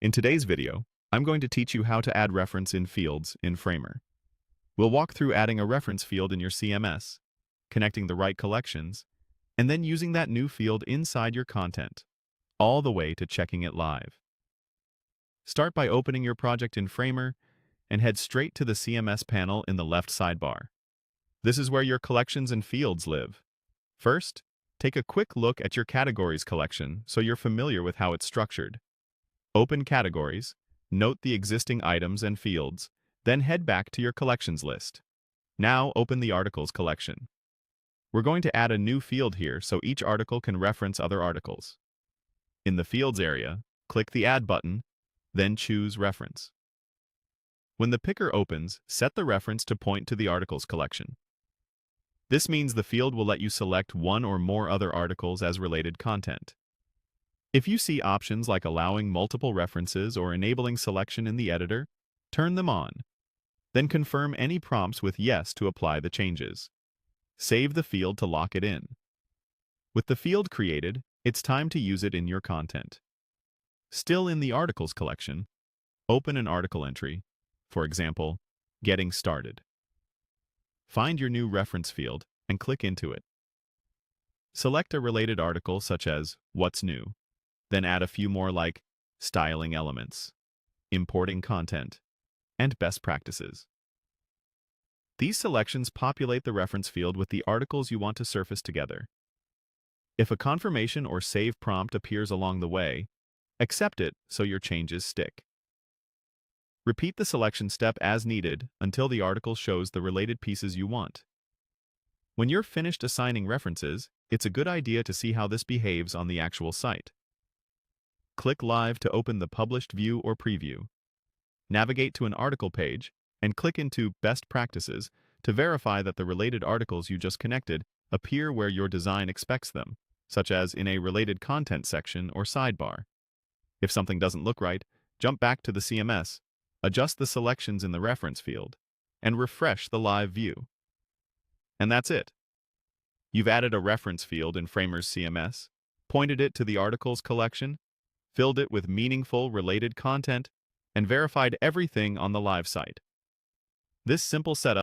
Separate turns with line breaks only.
In today's video, I'm going to teach you how to add reference in fields in Framer. We'll walk through adding a reference field in your CMS, connecting the right collections, and then using that new field inside your content, all the way to checking it live. Start by opening your project in Framer and head straight to the CMS panel in the left sidebar. This is where your collections and fields live. First, take a quick look at your categories collection so you're familiar with how it's structured. Open Categories, note the existing items and fields, then head back to your collections list. Now open the Articles collection. We're going to add a new field here so each article can reference other articles. In the Fields area, click the Add button, then choose Reference. When the picker opens, set the reference to point to the Articles collection. This means the field will let you select one or more other articles as related content. If you see options like allowing multiple references or enabling selection in the editor, turn them on. Then confirm any prompts with Yes to apply the changes. Save the field to lock it in. With the field created, it's time to use it in your content. Still in the Articles collection, open an article entry, for example, Getting Started. Find your new reference field and click into it. Select a related article such as What's New, then add a few more like Styling Elements, Importing Content, and Best Practices. These selections populate the reference field with the articles you want to surface together. If a confirmation or save prompt appears along the way, accept it so your changes stick. Repeat the selection step as needed until the article shows the related pieces you want. When you're finished assigning references, it's a good idea to see how this behaves on the actual site. Click Live to open the published view or preview. Navigate to an article page and click into Best Practices to verify that the related articles you just connected appear where your design expects them, such as in a related content section or sidebar. If something doesn't look right, jump back to the CMS, adjust the selections in the reference field, and refresh the live view. And that's it. You've added a reference field in Framer's CMS, pointed it to the articles collection, filled it with meaningful related content, and verified everything on the live site. This simple setup